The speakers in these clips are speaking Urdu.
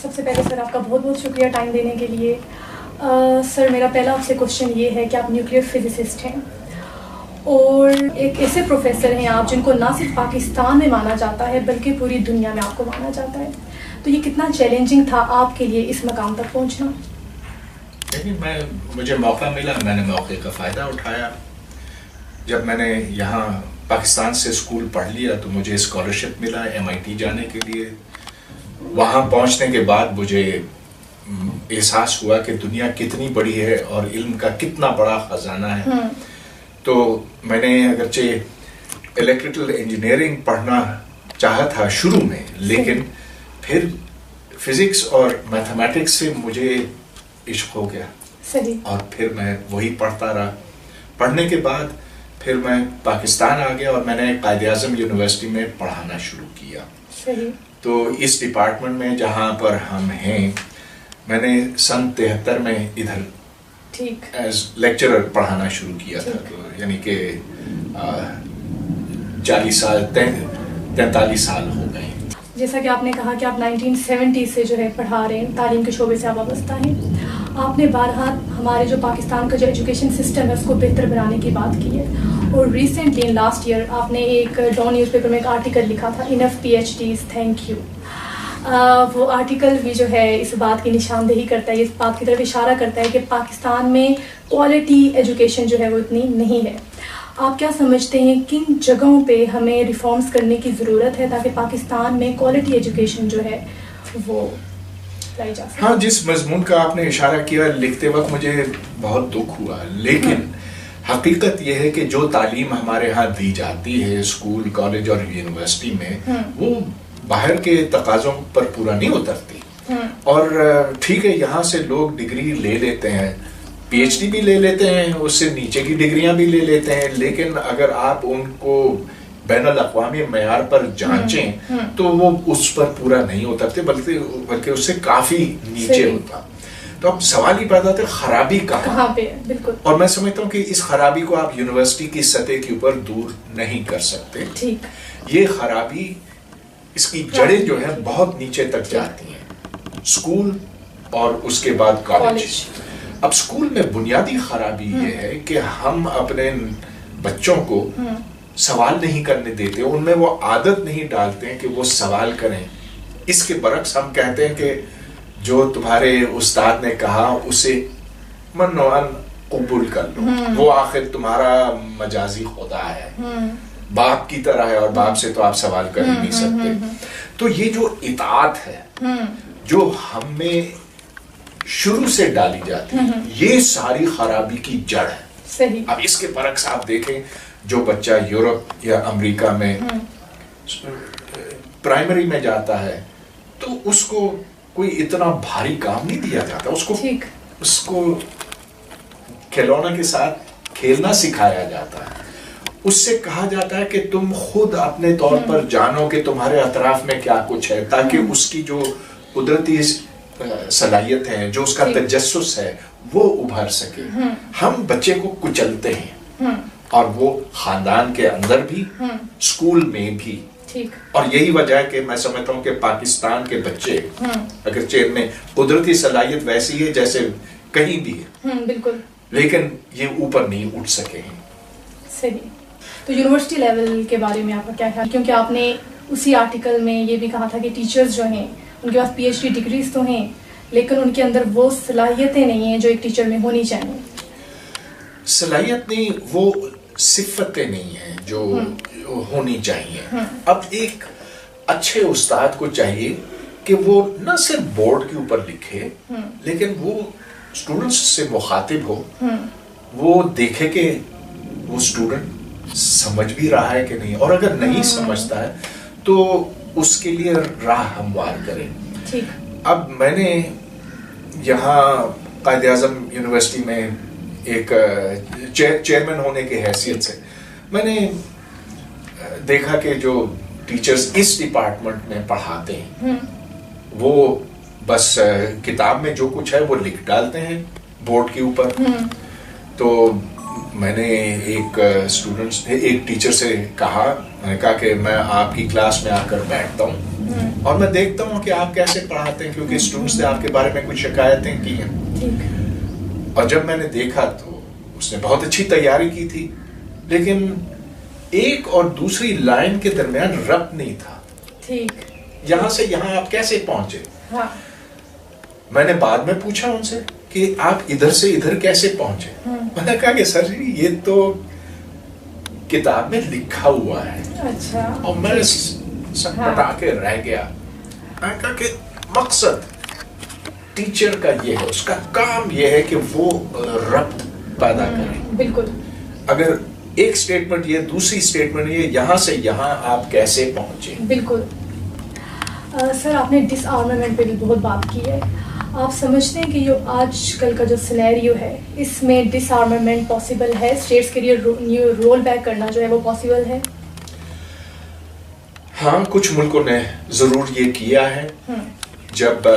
سب سے پہلے سر آپ کا بہت بہت شکریہ ٹائم دینے کے لیے. سر میرا پہلا آپ سے کوشچن یہ ہے کہ آپ نیوکلیئر فزسسٹ ہیں اور ایک ایسے پروفیسر ہیں آپ جن کو نہ صرف پاکستان میں مانا جاتا ہے بلکہ پوری دنیا میں آپ کو مانا جاتا ہے. تو یہ کتنا چیلنجنگ تھا آپ کے لیے اس مقام تک پہنچنا؟ مجھے موقع ملا, میں نے موقع کا فائدہ اٹھایا. جب میں نے یہاں پاکستان سے اسکول پڑھ لیا تو مجھے اسکالرشپ ملا MIT جانے کے لیے. وہاں پہنچنے کے بعد مجھے احساس ہوا کہ دنیا کتنی بڑی ہے اور علم کا کتنا بڑا خزانہ ہے. تو میں نے اگرچہ الیکٹریکل انجینئرنگ پڑھنا چاہا تھا شروع میں, لیکن پھر فزکس اور میتھمیٹکس سے مجھے عشق ہو گیا اور پھر میں وہی پڑھتا رہا. پڑھنے کے بعد پھر میں پاکستان آ گیا اور میں نے قائد اعظم یونیورسٹی میں پڑھانا شروع کیا. تو اس ڈپارٹمنٹ میں جہاں پر ہم ہیں, میں نے سن 73 میں ادھر ایز لیکچرر پڑھانا شروع کیا تھا. تو یعنی کہ 43 سال ہو گئے. جیسا کہ آپ نے کہا کہ آپ 1970 سے جو ہے پڑھا رہے ہیں, تعلیم کے شعبے سے آپ وابستہ ہیں. آپ نے بارہا ہمارے جو پاکستان کا جو ایجوکیشن سسٹم ہے اس کو بہتر بنانے کی بات کی ہے, اور ریسنٹلی لاسٹ ایئر آپ نے ایک ڈان نیوز پیپر میں ایک آرٹیکل لکھا تھا, انف PhDs تھینک یو. وہ آرٹیکل بھی جو ہے اس بات کی نشاندہی کرتا ہے, اس بات کی طرف اشارہ کرتا ہے کہ پاکستان میں کوالٹی ایجوکیشن جو ہے وہ اتنی نہیں ہے. آپ کیا سمجھتے ہیں کن جگہوں پہ ہمیں ریفارمز کرنے کی ضرورت ہے تاکہ پاکستان میں کوالٹی ایجوکیشن جو ہے وہ لائی جا سکے؟ ہاں, جس مضمون کا آپ نے اشارہ کیا لکھتے وقت مجھے بہت دکھ ہوا, لیکن حقیقت یہ ہے کہ جو تعلیم ہمارے ہاں دی جاتی ہے اسکول, کالج اور یونیورسٹی میں, وہ باہر کے تقاضوں پر پورا نہیں اترتی. اور ٹھیک ہے یہاں سے لوگ ڈگری لے لیتے ہیں, PhD بھی لے لیتے ہیں, اس سے نیچے کی ڈگریاں بھی لے لیتے ہیں, لیکن اگر آپ ان کو بین الاقوامی معیار پر جانچیں تو وہ اس پر پورا نہیں اترتے بلکہ اس سے کافی نیچے ہوتا. تو اب سوال ہی پیدا ہوتا ہے خرابی کہاں پہ؟ بالکل. اور میں سمجھتا ہوں کہ اس خرابی کو آپ یونیورسٹی کی سطح کے اوپر دور نہیں کر سکتے. یہ خرابی, اس کی جڑیں جو ہیں بہت نیچے تک جاتی ہیں, اسکول اور اس کے بعد کالج. اب اسکول میں بنیادی خرابی یہ ہے کہ ہم اپنے بچوں کو سوال نہیں کرنے دیتے, ان میں وہ عادت نہیں ڈالتے ہیں کہ وہ سوال کریں. اس کے برعکس ہم کہتے ہیں کہ جو تمہارے استاد نے کہا اسے منوان قبول کر لو, وہ آخر تمہارا مجازی خدا ہے, باپ کی طرح ہے, اور باپ سے تو آپ سوال کر ہی نہیں سکتے. تو یہ جو اطاعت ہے جو ہم میں شروع سے ڈالی جاتی ہے, یہ ساری خرابی کی جڑ ہے. اب اس کے برعکس آپ دیکھیں جو بچہ یورپ یا امریکہ میں پرائمری میں جاتا ہے تو اس کو کوئی اتنا بھاری کام نہیں دیا جاتا, اس کو کھلونا کے ساتھ کھیلنا سکھایا جاتا ہے. اس سے کہا جاتا ہے کہ تم خود اپنے طور پر جانو کہ تمہارے اطراف میں کیا کچھ ہے, تاکہ اس کی جو قدرتی صلاحیت ہے, جو اس کا تجسس ہے, وہ ابھر سکے. ہم بچے کو کچلتے ہیں, اور وہ خاندان کے اندر بھی, اسکول میں بھی. اور یہی وجہ ہے کہ میں سمجھتا ہوں کہ پاکستان کے بچے اگرچہ ان میں قدرتی صلاحیت ویسی ہے جیسے کہیں بھی ہے, لیکن یہ اوپر نہیں اٹھ سکے ہیں. صحیح. تو یونیورسٹی لیول کے بارے میں آپ کا کیا خیال؟ کیونکہ آپ نے اسی آرٹیکل میں یہ بھی کہا تھا کہ ٹیچرز جو ہیں ان کے پاس PhD ڈگریز تو ہیں, لیکن ان کے اندر وہ صلاحیتیں نہیں ہیں جو ایک ٹیچر میں ہونی چاہیے. صلاحیت نہیں, وہ صفتیں نہیں ہیں جو ہونی چاہیے. اب ایک اچھے استاد کو چاہیے کہ وہ نہ صرف بورڈ کے اوپر لکھے, لیکن وہ اسٹوڈنٹس سے مخاطب ہو, وہ دیکھے کہ وہ اسٹوڈنٹ سمجھ بھی رہا ہے کہ نہیں, اور اگر نہیں سمجھتا ہے تو اس کے لیے راہ ہموار کرے. اب میں نے یہاں قائد اعظم یونیورسٹی میں ایک چیئرمین ہونے کی حیثیت سے میں نے دیکھا کہ جو ٹیچرز اس ڈپارٹمنٹ میں پڑھاتے ہیں وہ بس کتاب میں جو کچھ ہے وہ لکھ ڈالتے ہیں بورڈ کے اوپر. تو میں نے ایک ٹیچر سے کہا, میں نے کہا کہ میں آپ کی کلاس میں آ کر بیٹھتا ہوں اور میں دیکھتا ہوں کہ آپ کیسے پڑھاتے ہیں، کیونکہ اسٹوڈنٹس نے آپ کے بارے میں کچھ شکایتیں کی ہیں، اور جب میں نے دیکھا تو اس نے بہت اچھی تیاری کی تھی، لیکن ایک اور دوسری لائن کے درمیان ربط نہیں تھا. یہاں سے یہاں آپ کیسے پہنچے؟ میں نے بعد میں پوچھا ان سے کہ آپ ادھر سے ادھر کیسے پہنچے؟ میں نے کہا کہ سر جی یہ تو کتاب میں لکھا ہوا ہے. اور میں سٹپٹا کے رہ گیا. میں نے کہا کہ مقصد ٹیچر کا یہ ہے، اس کا کام یہ ہے کہ وہ ربط پیدا کرے. بالکل. اگر ایک سٹیٹمنٹ یہ، دوسری سٹیٹمنٹ یہ، یہاں سے یہاں آپ کیسے پہنچے؟ بالکل. سر آپ نے ڈس آرمامنٹ پہ بھی بہت بات کی ہے. آپ سمجھتے ہیں کہ یہ آج کل کا جو سینیریو ہے اس میں ڈس آرمامنٹ پاسبل ہے؟ اسٹیٹس کے لیے رول بیک کرنا جو ہے وہ پاسبل ہے؟ ہاں، کچھ ملکوں نے ضرور یہ کیا ہے. جب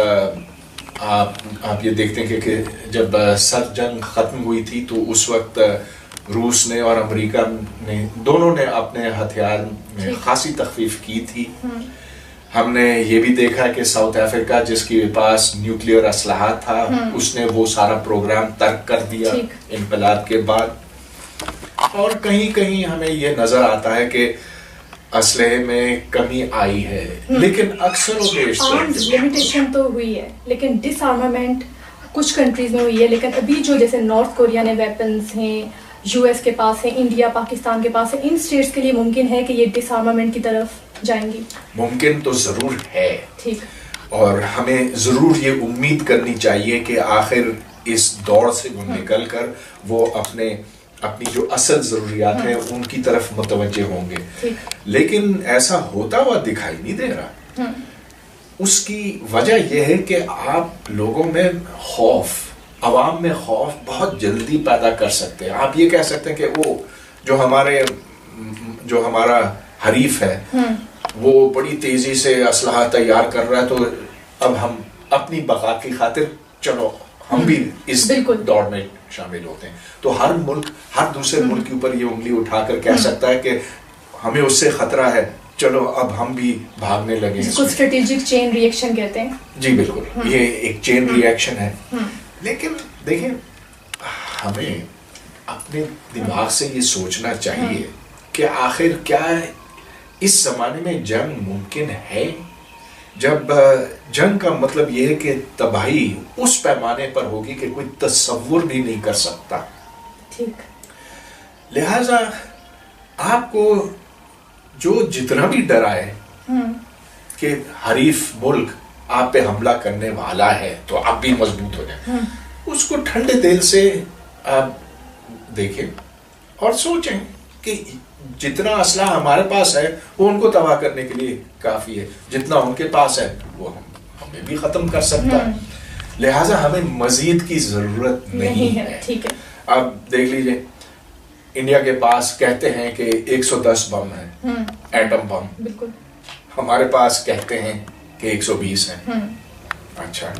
آپ یہ دیکھتے ہیں کہ جب سرد جنگ ختم ہوئی تھی تو اس وقت روس نے اور امریکہ نے دونوں نے اپنے ہتھیار میں خاصی تخفیف کی تھی. ہم نے یہ بھی دیکھا کہ ساؤتھ افریقہ جس کے پاس نیوکلیئر اسلحہ تھا اس نے وہ سارا پروگرام ترک کر دیا انقلاب کے بعد. اور کہیں کہیں ہمیں یہ نظر آتا ہے کہ اسلحے میں کمی آئی ہے، لیکن اکثر و بیشتر لمیٹیشن تو ہوئی ہے، لیکن ڈس آرمامنٹ کچھ کنٹریز میں ہوئی ہے. لیکن ابھی جو جیسے نارتھ کوریا نے ویپنز ہیں، یو ایس کے پاس ہے، انڈیا پاکستان کے پاس ہے، ان اسٹیٹس کے لیے ممکن ہے کہ یہ ڈس آرمامنٹ کی طرف جائیں گی؟ ممکن تو ضرور ہے. اور ہمیں ضرور یہ امید کرنی چاہیے کہ آخر اس دور سے وہ نکل کر وہ اپنی جو اصل ضروریات ہیں ان کی طرف متوجہ ہوں گے. لیکن ایسا ہوتا ہوا دکھائی نہیں دے رہا. اس کی وجہ یہ ہے کہ آپ لوگوں میں خوف، عوام میں خوف بہت جلدی پیدا کر سکتے ہیں. آپ یہ کہہ سکتے ہیں کہ وہ جو ہمارا حریف ہے وہ بڑی تیزی سے اسلحہ تیار کر رہا ہے، تو اب ہم اپنی بقا کی خاطر چلو ہم بھی اس دوڑ میں شامل ہوتے ہیں. تو ہر ملک ہر دوسرے ملک کے اوپر یہ انگلی اٹھا کر کہہ سکتا ہے کہ ہمیں اس سے خطرہ ہے، چلو اب ہم بھی بھاگنے لگے. اس کو اسٹریٹجک چین ری ایکشن کہتے ہیں. جی بالکل، یہ ایک چین ری ایکشن ہے. لیکن دیکھیں، ہمیں اپنے دماغ سے یہ سوچنا چاہیے کہ آخر کیا اس زمانے میں جنگ ممکن ہے؟ جب جنگ کا مطلب یہ ہے کہ تباہی اس پیمانے پر ہوگی کہ کوئی تصور بھی نہیں کر سکتا. لہذا آپ کو جو جتنا بھی ڈرائے کہ حریف ملک آپ پہ حملہ کرنے والا ہے تو آپ بھی مضبوط ہو جائیں، اس کو ٹھنڈے دل سے آپ دیکھیں اور سوچیں کہ جتنا اسلحہ ہمارے پاس ہے وہ ان کو تباہ کرنے کے لیے کافی ہے، جتنا ان کے پاس ہے وہ ہمیں بھی ختم کر سکتا ہے. لہٰذا ہمیں مزید کی ضرورت نہیں ہے. آپ دیکھ لیجئے، انڈیا کے پاس کہتے ہیں کہ 110 بم ہیں، ایٹم بم. بالکل. ہمارے پاس کہتے ہیں کہ 120 ہیں. اچھا،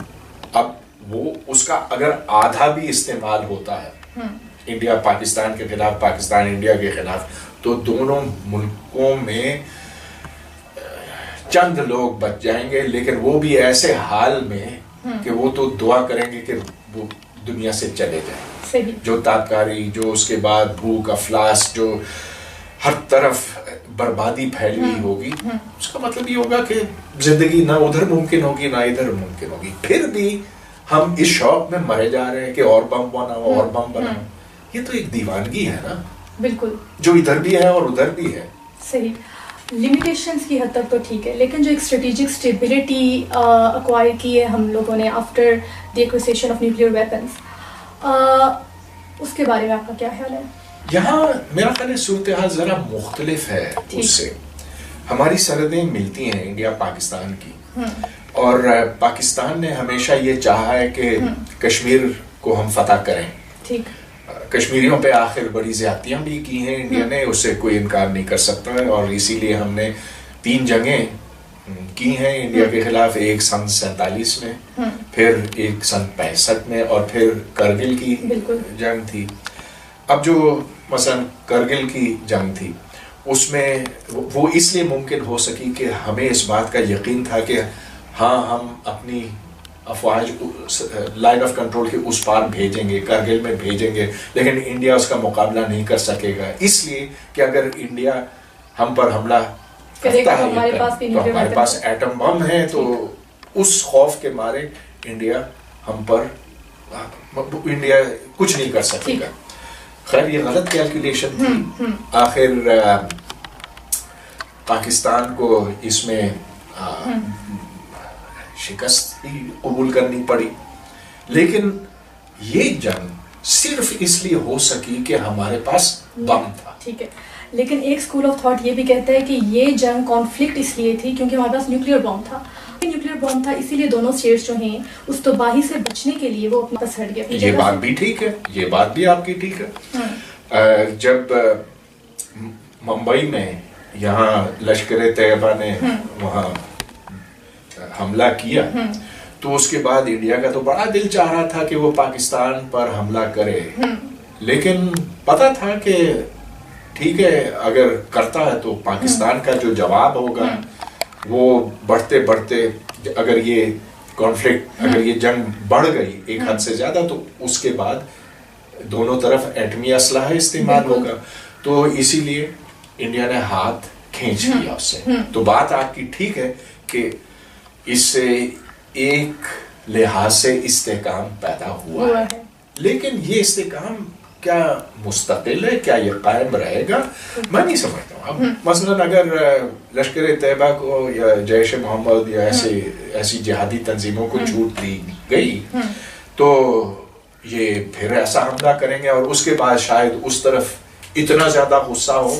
اب وہ اس کا اگر آدھا بھی استعمال ہوتا ہے انڈیا پاکستان کے خلاف، پاکستان انڈیا کے خلاف، تو دونوں ملکوں میں چند لوگ بچ جائیں گے، لیکن وہ بھی ایسے حال میں کہ وہ تو دعا کریں گے کہ وہ دنیا سے چلے جائیں. جو تابکاری، جو اس کے بعد بھوک افلاس، جو ہر طرف بربادی پھیلی ہوئی ہوگی، اس کا مطلب یہ ہوگا کہ زندگی نہ ادھر ممکن ہوگی نہ ادھر ممکن ہوگی. پھر بھی ہم اس شوق میں مرے جا رہے ہیں کہ اور بم بناؤ اور بم بناؤ. یہ تو ایک دیوانگی ہے نا. بالکل. جو ادھر بھی ہے اور ادھر بھی ہے. صحیح. لمیٹیشنز کی حد تک تو ٹھیک ہے، لیکن جو ایک اسٹریٹجک اسٹیبلٹی ایکوائر کی ہے ہم لوگوں نے after the acquisition of nuclear weapons, اس کے بارے میں آپ کا کیا خیال ہے؟ یہاں میرا خیال ہے صورتحال ذرا مختلف ہے. اس سے ہماری سرحدیں ملتی ہیں انڈیا پاکستان کی، اور پاکستان نے ہمیشہ یہ چاہا ہے کہ کشمیر کو ہم فتح کریں. ٹھیک. کشمیریوں پہ آخر بڑی زیادتیاں بھی کی ہیں انڈیا نے، اس سے کوئی انکار نہیں کر سکتا ہے، اور اسی لیے ہم نے 3 جنگیں کی ہیں انڈیا کے خلاف. ایک سن 47 میں، پھر ایک سن 65 میں، اور پھر کرگل کی جنگ تھی. اب جو مثلا کرگل کی جنگ تھی اس میں وہ اس لیے ممکن ہو سکی کہ ہمیں اس بات کا یقین تھا کہ ہاں ہم اپنی افواج لائن آف کنٹرول کے اس پار بھیجیں گے، کرگل میں بھیجیں گے، لیکن انڈیا اس کا مقابلہ نہیں کر سکے گا، اس لیے کہ اگر انڈیا ہم پر حملہ کرتا ہے تو ہمارے پاس ایٹم بم ہے، تو اس خوف کے مارے انڈیا کچھ نہیں کر سکے گا. خیر یہ غلط کیلکولیشن تھی. آخر پاکستان کو اس میں شکست ہی قبول کرنی پڑی، لیکن یہ جنگ صرف اس لیے ہو سکی کہ ہمارے پاس بم تھا. ٹھیک ہے، لیکن ایک اسکول آف تھاٹ یہ بھی کہتا ہے کہ یہ جنگ کانفلکٹ اس لیے تھی کیونکہ ہمارے پاس نیوکلیر بم تھا. نیوکلیر بم تھا اسی لیے دونوں اسٹیٹس جو ہیں اس تباہی سے بچنے کے لیے وہ اپنا پاس ہٹ گیا. یہ بات بھی ٹھیک ہے، یہ بات بھی آپ کی ٹھیک ہے. جب ممبئی میں یہاں لشکر طیبہ نے وہاں حملہ کیا تو اس کے بعد انڈیا کا تو بڑا دل چاہ رہا تھا کہ وہ پاکستان پر حملہ کرے، لیکن پتا تھا کہ ٹھیک ہے اگر کرتا ہے تو پاکستان کا جو جواب ہوگا وہ بڑھتے بڑھتے اگر یہ کانفلکٹ اگر یہ جنگ بڑھ گئی ایک حد سے زیادہ تو اس کے بعد دونوں طرف ایٹمی اسلحہ استعمال ہوگا. تو اسی لیے انڈیا نے ہاتھ کھینچ لیا اس سے. تو بات آپ کی ٹھیک ہے کہ اس سے ایک لحاظ سے استحکام پیدا ہوا ہے، لیکن یہ استحکام کیا مستقل ہے، کیا یہ قائم رہے گا؟ میں نہیں سمجھتا ہوں. اب مثلا اگر لشکر طیبہ کو یا جیش محمد یا ایسی جہادی تنظیموں کو چھوٹ دی گئی تو یہ پھر ایسا حملہ کریں گے اور اس کے بعد شاید اس طرف اتنا زیادہ غصہ ہو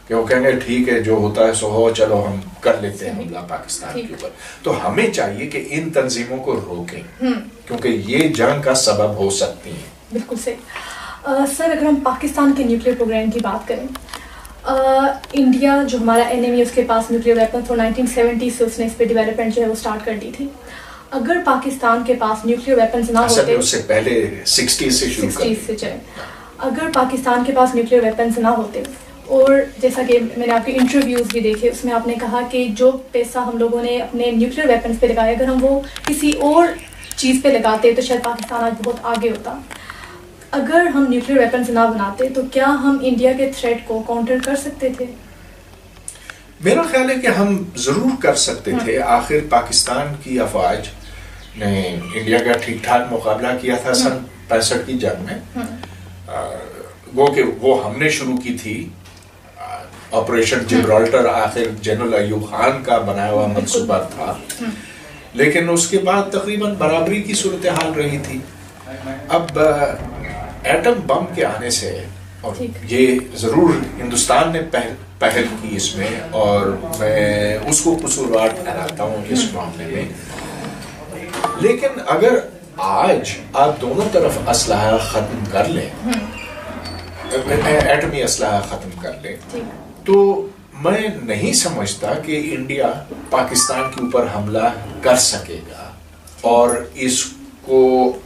کہ وہ کہیں گے ٹھیک ہے جو ہوتا ہے سو ہو، چلو ہم کر لیتے ہیں حملہ پاکستان کے اوپر. تو ہمیں چاہیے کہ ان تنظیموں کو روکیں کیونکہ یہ جنگ کا سبب ہو سکتی ہیں. بالکل صحیح. سر اگر ہم پاکستان کے نیوکلیر پروگرام کی بات کریں، انڈیا جو ہمارا اینیمی اس کے پاس نیوکلیر ویپن تو 1970 سے اس نے اس پہ ڈیولپمنٹ جو ہے وہ اسٹارٹ کر دی تھی. اگر پاکستان کے پاس نیوکلیر ویپنز نہ ہوتے، اس سے پہلے 60 سے شروع سے چلے، اگر پاکستان کے پاس نیوکلیر ویپنز نہ ہوتے، اور جیسا کہ میں نے آپ کے انٹرویوز بھی دیکھے اس میں آپ نے کہا کہ جو پیسہ ہم لوگوں نے اپنے نیوکلیر ویپنز پہ لگایا اگر ہم وہ کسی اور چیز پہ لگاتے تو شاید پاکستان آج بہت آگے ہوتا. اگر ہم نیوکلیر ویپنز نہ بناتے تو کیا ہم انڈیا کے تھریٹ کو کاؤنٹر کر سکتے تھے؟ میرا خیال ہے کہ ہم ضرور کر سکتے تھے. آخر پاکستان کی افواج نے انڈیا کا ٹھیک ٹھاک مقابلہ کیا تھا سن 65 کی جنگ میں. وہ ہم نے شروع کی تھی آپریشن جبرالٹر، آخر جنرل ایوب خان کا بنایا ہوا منصوبہ تھا، لیکن اس کے بعد تقریباً برابری کی صورتحال رہی تھی. اب ایٹم بم کے آنے سے اور یہ ضرور ہندوستان نے پہل کی اس میں اور میں اس کو قصوروار ٹھہراتا ہوں اس معاملے میں. لیکن اگر آج آپ دونوں طرف اسلحہ ختم کر لیں، ایٹمی اسلحہ ختم کر لیں، تو میں نہیں سمجھتا کہ انڈیا پاکستان کے اوپر حملہ کر سکے گا اور اس کو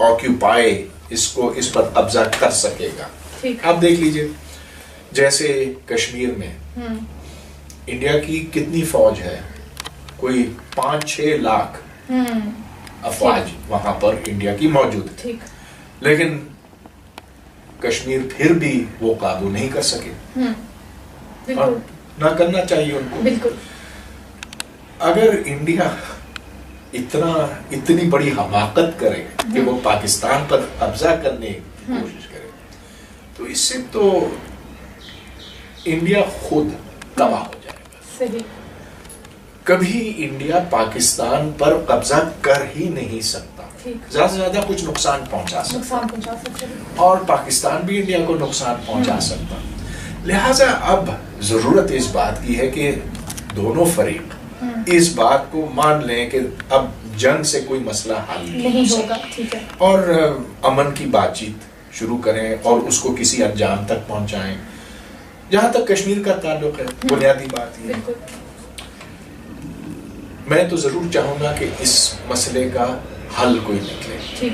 آکیوپائی اس پر قبضہ کر سکے گا. آپ دیکھ لیجئے جیسے کشمیر میں انڈیا کی کتنی فوج ہے، کوئی 5-6 لاکھ افواج وہاں پر انڈیا کی موجود ہے، لیکن کشمیر پھر بھی وہ قابو نہیں کر سکے اور نہ کرنا چاہیے ان کو. بالکل. اگر انڈیا اتنی بڑی حماقت کرے کہ وہ پاکستان پر قبضہ کرنے کی کوشش کرے تو اس سے تو انڈیا خود تباہ ہو جائے گا. صحیح. کبھی انڈیا پاکستان پر قبضہ کر ہی نہیں سکتا، زیادہ سے زیادہ کچھ نقصان پہنچا سکتا اور پاکستان بھی انڈیا کو نقصان پہنچا سکتا. لہٰذا اب ضرورت اس بات کی ہے کہ دونوں فریق اس بات کو مان لیں کہ اب جنگ سے کوئی مسئلہ حل نہیں ہوگا اور امن کی بات چیت شروع کریں اور اس کو کسی انجام تک پہنچائیں. جہاں تک کشمیر کا تعلق ہے بنیادی بات یہ ہے، میں تو ضرور چاہوں گا کہ اس مسئلے کا حل کوئی نکلے،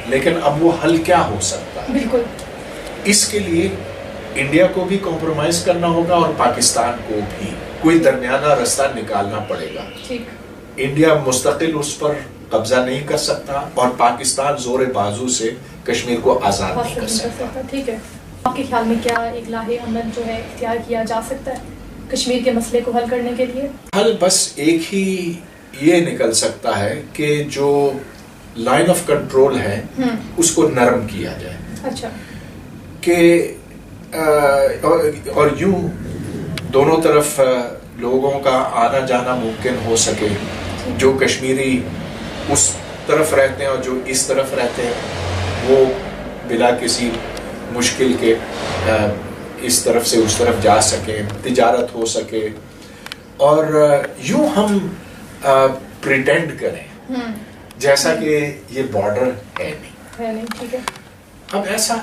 لیکن اب وہ حل کیا ہو سکتا ہے؟ بالکل. اس کے لیے انڈیا کو بھی کمپرومائز کرنا ہوگا اور پاکستان کو بھی کوئی درمیانہ راستہ نکالنا پڑے گا. انڈیا مستقل اس پر قبضہ نہیں کر سکتا اور پاکستان زور بازو سے کشمیر کو آزاد نہیں کر سکتا. ٹھیک ہے. آپ کے خیال میں کیا ایک لاہ عمل جو ہے اختیار کیا جا سکتا ہے کشمیر کے مسئلے کو حل کرنے کے لیے؟ حل بس ایک ہی یہ نکل سکتا ہے کہ جو لائن آف کنٹرول ہے اس کو نرم کیا جائے. اچھا. کہ اور یوں دونوں طرف لوگوں کا آنا جانا ممکن ہو سکے. جو کشمیری اس طرف رہتے ہیں اور جو اس طرف رہتے ہیں وہ بلا کسی مشکل کے اس طرف سے اس طرف جا سکیں, تجارت ہو سکے. اور یوں ہم پریٹینڈ کریں جیسا کہ یہ بارڈر ہے نہیں. ٹھیک ہے. اب ایسا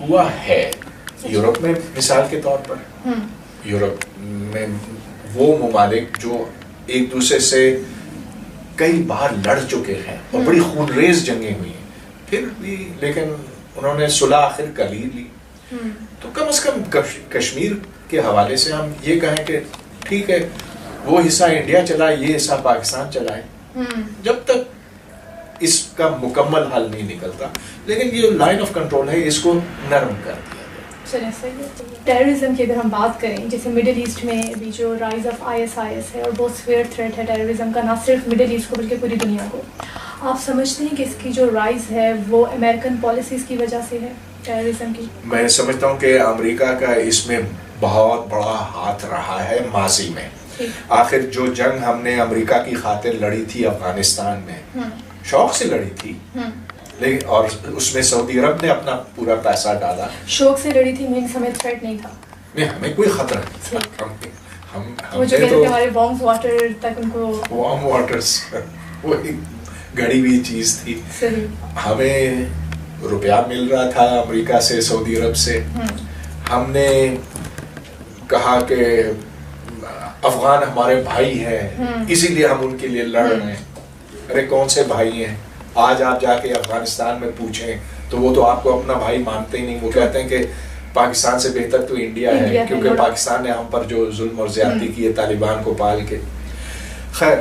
ہوا ہے یورپ میں مثال کے طور پر. یورپ میں وہ ممالک جو ایک دوسرے سے کئی بار لڑ چکے ہیں اور بڑی خونریز جنگیں ہوئی ہیں پھر بھی لیکن انہوں نے صلح آخر کر ہی لی. تو کم از کم کشمیر کے حوالے سے ہم یہ کہیں کہ ٹھیک ہے وہ حصہ انڈیا چلائے یہ حصہ پاکستان چلائے جب تک اس کا مکمل حل نہیں نکلتا. لیکن یہ لائن آف کنٹرول ہے اس کو نرم کر دیا. ٹیررزم کی اگر ہم بات کریں جیسے مڈل ایسٹ میں ابھی جو رائز آف ISIS ہے اور بہت سویئر تھریٹ ہے ٹیررزم کا نہ صرف مڈل ایسٹ کو بلکہ پوری دنیا کو, آپ سمجھتے ہیں کہ اس کی جو رائز ہے وہ امریکن پالیسیز کی وجہ سے ہے ٹیررزم کی؟ میں سمجھتا ہوں کہ امریکہ کا اس میں بہت بڑا ہاتھ رہا ہے ماضی میں. آخر جو جنگ ہم نے امریکہ کی خاطر لڑی تھی افغانستان میں شوق سے لڑی تھی لیکن اور اس میں سعودی عرب نے اپنا پورا پیسہ ڈالا. شوق سے لڑی تھی مین سمیت تھریٹ نہیں تھا. نہیں ہمیں کوئی خطرہ نہیں تھا. وہ جو کہتے ہیں ہمارے وارم واٹر تک ان کو وارم واٹرز وہ گڑی ہوئی چیز تھی. ہمیں روپیہ مل رہا تھا امریکہ سے سعودی عرب سے. ہم نے کہا کہ افغان ہمارے بھائی ہیں اسی لیے ہم ان کے لیے لڑ رہے ہیں. ارے کون سے بھائی ہیں؟ آج آپ جا کے افغانستان میں پوچھیں تو وہ تو آپ کو اپنا بھائی مانتے ہی نہیں. وہ کہتے ہیں کہ پاکستان سے بہتر تو انڈیا ہے کیونکہ پاکستان نے ہم پر جو ظلم اور زیادتی کی ہے طالبان کو پال کے. خیر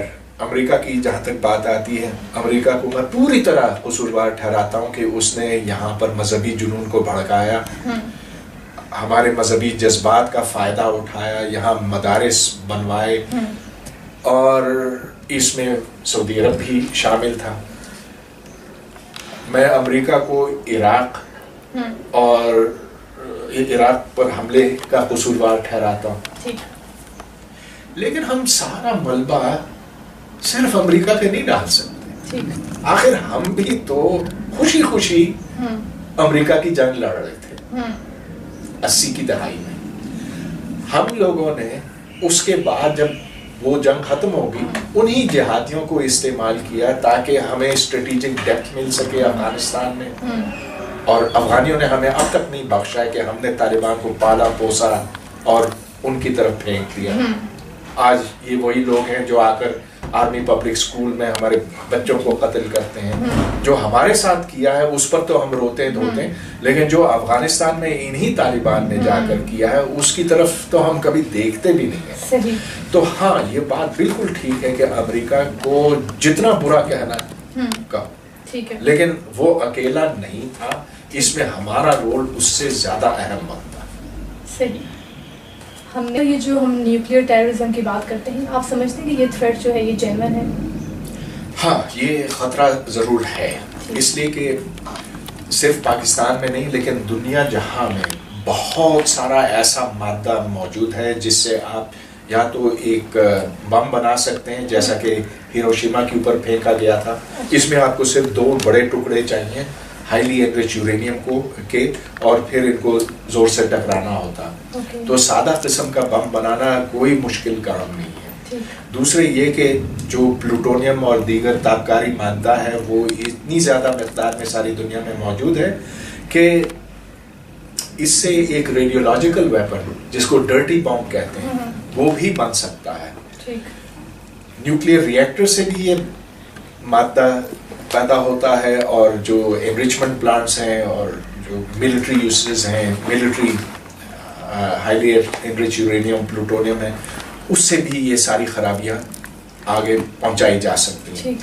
امریکہ کی جہاں تک بات آتی ہے امریکہ کو میں پوری طرح قصوروار ٹھہراتا ہوں کہ اس نے یہاں پر مذہبی جنون کو بھڑکایا, ہمارے مذہبی جذبات کا فائدہ اٹھایا, یہاں مدارس بنوائے اور اس میں سعودی عرب بھی شامل تھا. میں امریکہ کو عراق اور عراق پر حملے کا قصوروار ٹھہراتا ہوں. لیکن ہم سارا ملبہ صرف امریکہ پہ نہیں ڈال سکتے. آخر ہم بھی تو خوشی خوشی امریکہ کی جنگ لڑ رہے تھے 80 کی دہائی میں. ہم لوگوں نے اس کے بعد جب وہ جنگ ختم ہوگی انہی جہادیوں کو استعمال کیا تاکہ ہمیں اسٹریٹجک ڈیپتھ مل سکے افغانستان میں. اور افغانیوں نے ہمیں اب تک نہیں بخشا ہے کہ ہم نے طالبان کو پالا پوسا اور ان کی طرف پھینک دیا. آج یہ وہی لوگ ہیں جو آ کر آرمی پبلک سکول میں ہمارے بچوں کو قتل کرتے ہیں. جو ہمارے ساتھ کیا ہے اس پر تو ہم روتے دھوتے, لیکن جو افغانستان میں انہی طالبان نے جا کر کیا ہے اس کی طرف تو ہم کبھی دیکھتے بھی نہیں ہیں. تو ہاں یہ بات بالکل ٹھیک ہے کہ امریکہ کو جتنا برا کہنا کا لیکن وہ اکیلا نہیں تھا, اس میں ہمارا رول اس سے زیادہ اہم بنتا. صحیح. ہم نے یہ جو ہم نیوکلیئر ٹیررزم کی بات کرتے ہیں آپ سمجھتے ہیں کہ یہ تھریٹ جو ہے یہ جینوئن ہے؟ ہاں یہ خطرہ ضرور ہے, اس لیے کہ صرف پاکستان میں نہیں لیکن دنیا جہاں میں بہت سارا ایسا مادہ موجود ہے جس سے آپ یا تو ایک بم بنا سکتے ہیں جیسا کہ ہیروشیما کے اوپر پھینکا گیا تھا. اس میں آپ کو صرف 2 بڑے ٹکڑے چاہیے ہائیلی انریچ یورینیم کو کے اور پھر ان کو زور سے ٹکرانا ہوتا. تو سادہ قسم کا بم بنانا کوئی مشکل کام نہیں ہے. دوسرے یہ کہ جو پلوٹونیم اور دیگر تابکاری مادہ ہے وہ اتنی زیادہ مقدار میں ساری دنیا میں موجود ہے کہ اس سے ایک ریڈیولوجیکل ویپن جس کو ڈرٹی بام کہتے ہیں وہ بھی بن سکتا ہے. نیوکلیئر ری ایکٹر سے بھی یہ مادہ پیدا ہوتا ہے اور جو انریچمنٹ پلانٹس ہیں اور جو ملٹری یوزز ہیں military highly enrich uranium plutonium ہے، اس سے بھی یہ ساری خرابیاں آگے پہنچائی جا سکتی ہیں.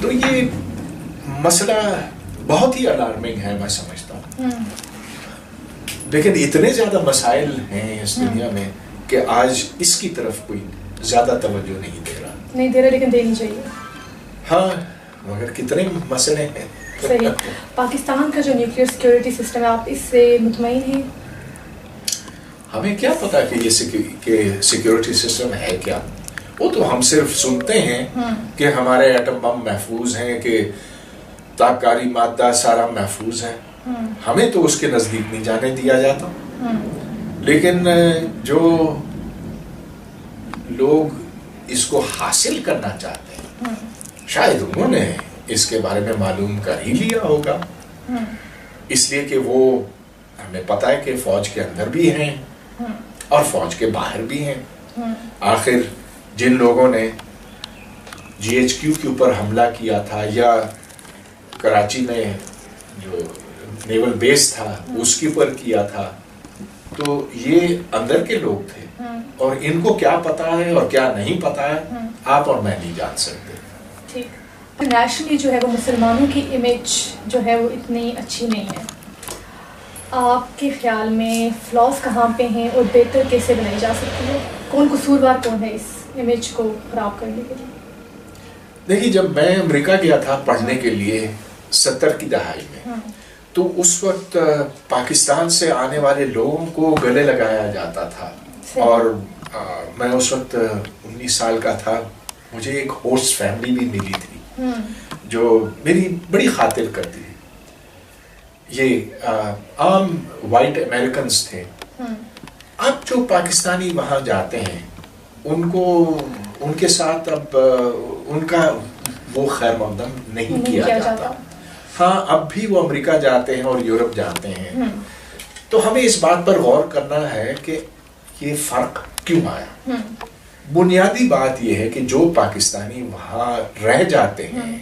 تو یہ مسئلہ بہت ہی الارمنگ ہے میں سمجھتا ہوں، لیکن اتنے زیادہ مسائل ہیں اس دنیا میں کہ آج اس کی طرف کوئی زیادہ توجہ نہیں دے رہا، لیکن دینی چاہیے. ہاں مگر کتنے مسئلے ہیں. صحیح. پاکستان کا جو نیوکلیئر سیکیورٹی سسٹم ہے، آپ اس سے مطمئن ہیں؟ ہمیں کیا پتا کہ یہ سیکیورٹی سسٹم ہے کیا، وہ تو ہم صرف سنتے ہیں کہ ہمارے ایٹم بم محفوظ ہیں، کہ تابکاری مادہ سارا محفوظ ہے. ہمیں تو اس کے نزدیک نہیں جانے دیا جاتا. لیکن جو لوگ اس کو حاصل کرنا چاہتے ہیں شاید انہوں نے اس کے بارے میں معلوم کر ہی لیا ہوگا، اس لیے کہ وہ ہمیں پتا ہے کہ فوج کے اندر بھی ہیں اور فوج کے باہر بھی ہیں. آخر جن لوگوں نے GHQ کے اوپر حملہ کیا تھا یا کراچی میں جو نیول بیس تھا اس کے اوپر کیا تھا، تو یہ اندر کے لوگ تھے، اور ان کو کیا پتا ہے اور کیا نہیں پتا ہے آپ اور میں نہیں جان سکتے. ٹھیک. نیشنلی جو ہے وہ مسلمانوں کی امیج جو ہے وہ اتنی اچھی نہیں ہے. آپ کے خیال میں فلاز کہاں پہ ہیں اور بہتر کیسے بنائی جا سکتی ہے؟ کون قصوروار کون ہے اس امیج کو خراب کرنے کے لیے؟ دیکھیے، جب میں امریکہ گیا تھا پڑھنے کے لیے 70 کی دہائی میں، تو اس وقت پاکستان سے آنے والے لوگوں کو گلے لگایا جاتا تھا. اور میں اس وقت 19 سال کا تھا. مجھے ایک ہوسٹ فیملی بھی ملی تھی جو میری بڑی خاطر کرتی تھی. یہ عام وائٹ امریکنز تھے. اب جو پاکستانی وہاں جاتے ہیں ان کے ساتھ اب ان کا وہ خیر مقدم نہیں کیا جاتا. ہاں اب بھی وہ امریکہ جاتے ہیں اور یورپ جاتے ہیں. تو ہمیں اس بات پر غور کرنا ہے کہ یہ فرق کیوں آیا. بنیادی بات یہ ہے کہ جو پاکستانی وہاں رہ جاتے ہیں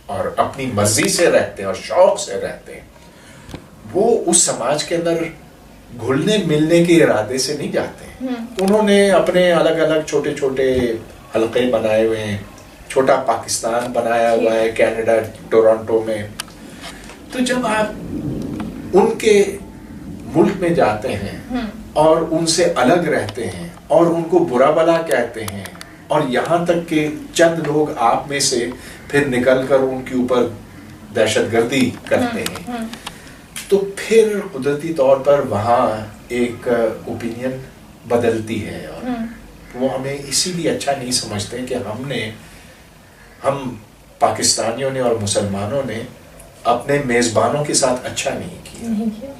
اور اپنی مرضی سے رہتے ہیں اور شوق سے رہتے ہیں، وہ اس سماج کے اندر گھلنے ملنے کے ارادے سے نہیں جاتے ہیں. انہوں نے اپنے الگ الگ چھوٹے چھوٹے حلقے بنائے ہوئے ہیں. چھوٹا پاکستان بنایا ہوا ہے کینیڈا ٹورانٹو میں. تو جب آپ ان کے ملک میں جاتے ہیں اور ان سے الگ رہتے ہیں اور ان کو برا بلا کہتے ہیں، اور یہاں تک کہ چند لوگ آپ میں سے پھر نکل کر ان کے اوپر دہشت گردی کرتے ہیں، تو پھر قدرتی طور پر وہاں ایک اوپینین بدلتی ہے. اور وہ ہمیں اسی لیے اچھا نہیں سمجھتے کہ ہم پاکستانیوں نے اور مسلمانوں نے اپنے میزبانوں کے ساتھ اچھا نہیں کیا.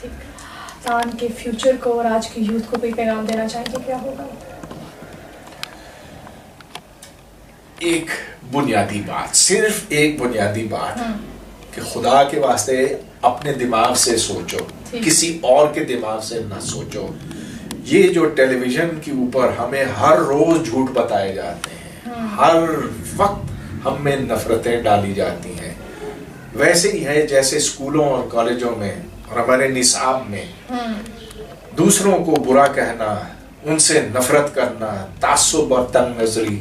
پاکستان کے فیوچر کو اور آج کی یوتھ کو کوئی پیغام دینا چاہیں تو کیا ہوگا؟ ایک بنیادی بات، صرف ایک بنیادی بات، کہ خدا کے واسطے اپنے دماغ سے سوچو، کسی اور کے دماغ سے نہ سوچو. یہ جو ٹیلی ویژن کے اوپر ہمیں ہر روز جھوٹ بتائے جاتے ہیں، ہر وقت ہم میں نفرتیں ڈالی جاتی ہیں، ویسے ہی ہے جیسے اسکولوں اور کالجوں میں اور ہمارے نصاب میں دوسروں کو برا کہنا، ان سے نفرت کرنا، تعصب اور تنگ نظری.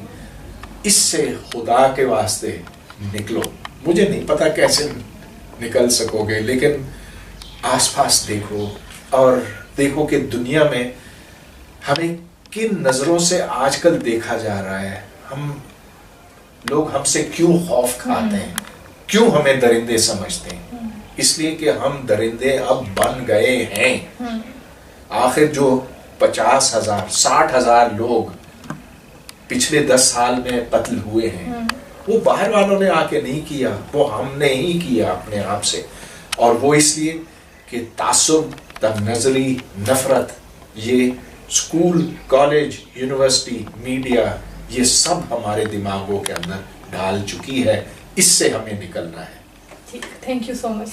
اس سے خدا کے واسطے نکلو. مجھے نہیں پتا کیسے نکل سکو گے، لیکن آس پاس دیکھو اور دیکھو کہ دنیا میں ہمیں کن نظروں سے آج کل دیکھا جا رہا ہے. لوگ ہم سے کیوں خوف کھاتے ہیں، کیوں ہمیں درندے سمجھتے ہیں؟ اس لیے کہ ہم درندے اب بن گئے ہیں. آخر جو 50,000 60,000 لوگ پچھلے 10 سال میں قتل ہوئے ہیں، وہ باہر والوں نے آ کے نہیں کیا، وہ ہم نے ہی کیا اپنے آپ سے. اور وہ اس لیے کہ تعصب، تنگ نظری، نفرت، یہ اسکول، کالج، یونیورسٹی، میڈیا، یہ سب ہمارے دماغوں کے اندر ڈال چکی ہے. اس سے ہمیں نکلنا ہے. Thank you so much.